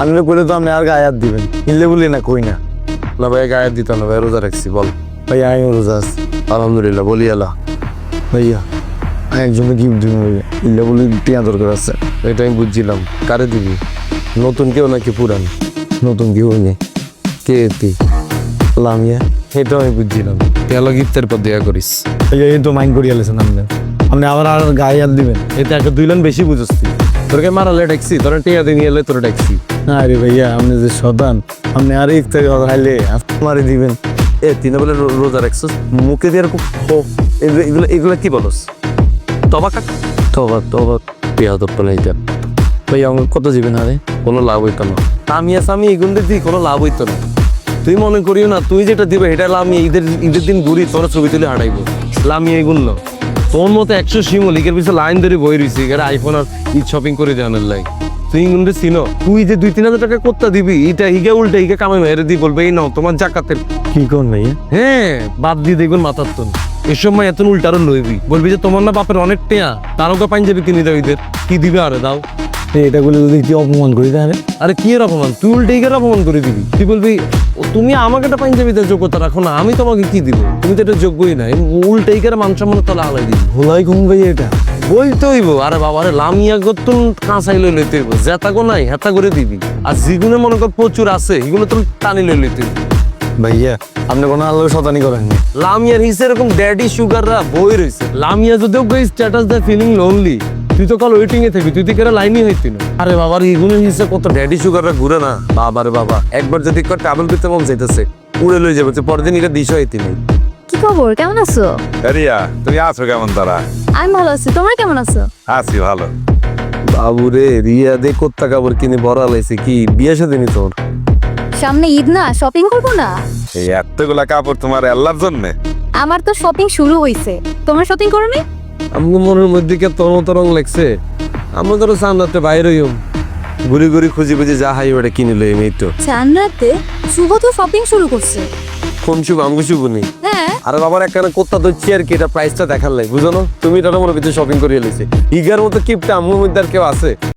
আপনি বলে তো আপনি আর গায়ে হাত দিবেন, কিনলে বলি না কই না। না ভাই গায়ে হাত দিতাম না ভাই, রোজা রাখছি। বল। ভাইয়া আমি রোজা আছি। আলহামদুলিল্লাহ, বলি আল্লাহ। ভাইয়া আমি একজনকে গিফট দিব ভাইয়া, কিনলে বলি টিয়া দরকার আছে। এটা আমি বুঝছিলাম। কারে দিবি? নতুন কেউ নাকি পুরান? নতুন কি হয়নি, কে তুই? লামিয়া। এটা আমি বুঝছিলাম। তেলো গিফটের পর দেয়া করিস। ভাইয়া এই তো মাইন্ড করিয়া লেছেন আপনি, আপনি আবার আর গায়ে হাত দিবেন। এতে একটা 2 লাইন বেশি বুঝস তুই। তোরকে মারালে ট্যাক্সি, তোরা টিয়া দিয়ে নিয়ে এলে তোর ট্যাক্সি। না রে ভাইয়া, আপনি যে শতান, আপনি আর ইফতারি খাইলে আমারই দিবেন। তিনে বলে রোজা রাখছিস, মুখে দিয়ে এরকম এগুলো এগুলো কি বলস? তবা কাক, তবা তবা পেয়া দপ্তর এইটা। ভাইয়া আমাকে কত দিবেন আরে? কোনো লাভ হইতো না। আমি আসামি এগুলো দিই, কোনো লাভ হইতো না। তুই মনে করিও না তুই যেটা দিবে এটা লামি ঈদের দিন ঘুরি তোর ছবি তুলে হাঁটাইবো লামি এগুলো। তোর মতো 100 শিমল লিখের পিছনে লাইন ধরে বই রয়েছি, এটা আইফোন আর ঈদ শপিং করে জানার লাই। তুই কিন্তু চিনো, তুই যে 2-3 হাজার টাকা করতে দিবি, এটা হিগে উল্টে হিগে কামাই মেরে দিয়ে বলবে এই নাও তোমার জাকাতের। কি কোন ভাইয়া? হ্যাঁ, বাদ দিয়ে দেখবেন মাথার তো এ সময় এত উল্টারও লইবি, বলবি যে তোমার না বাপের অনেক টেয়া, তারও পাঞ্জাবি কিনে দাও ঈদের। কি দিবে আরে দাও? এটা বলে যদি কি অপমান করি তাহলে? আরে কি এর অপমান? তুই উল্টে হিগের অপমান করে দিবি। তুই বলবি তুমি আমাকে একটা পাঞ্জাবিতে যোগ্যতা রাখো না, আমি তোমাকে কি দিব? তুমি তো এটা যোগ্যই না। উল্টে হিগের মান সম্মান তলা হালাই দিবি। ভোলাই কম ভাইয়া এটা? বলতে হইব। আরে বাবা রে, লামিয়া গতুন কাঁচাই লই লইতে হইব, জেতাগো নাই হেতা করে দিবি। আর যেগুলো মনে কর প্রচুর আছে এগুলো তো টানি লই লইতে হইব। ভাইয়া আপনি কোনো আল্লাহ শতানি করেননি। লামিয়ার হিসেবে এরকম ড্যাডি সুগাররা বই রয়েছে। লামিয়া যদিও স্ট্যাটাস দেয় ফিলিং লোনলি, তুই তো কাল ওয়েটিং এ থাকবি, তুই তো কেরা লাইনই হইতি না। আরে বাবার এগুলো হিসেবে কত ড্যাডি সুগাররা ঘুরে না। বাবারে বাবা, একবার যদি ট্রাভেল করতে মন চাইতেছে উড়ে লই যাবে, পরের দিন এটা দিশ হইতি নেই। কি খবর, কেমন আছো? রিয়া, তুমি আছো কেমন? তারা আমি ভালো আছি, তোমরা কেমন আছো? আছি ভালো। বাবুরে, রিয়া দে কোত্তা কাপড় কিনে বড় লাইছে, কি বিয়ে সাথে নি তোর? সামনে ঈদ না, শপিং করবো না? এই এতগুলা কাপড় তোমার আল্লাহর জন্য? আমার তো শপিং শুরু হইছে, তোমরা শপিং করো নি? আমগো মনের মধ্যে কে তোর মতো রং লাগছে। আমরা ধরো সামলাতে বাইরে হইম, ঘুরি ঘুরি খুঁজি খুঁজি যা হাই ওটা কিনে লই এই তো। চান রাতে শুভ তো শপিং শুরু করছে। কোন শুভ? আমগো শুভ নেই। হ্যাঁ, আরে বাবার একখানে কোত্তা ধরছি আর কি, এটা প্রাইসটা দেখার লাই বুঝো না? তুমি এটা মনে কিছু শপিং করিয়ে লিছে ইগার মতো কিপটা আমগোর মধ্যে আর কেউ আছে?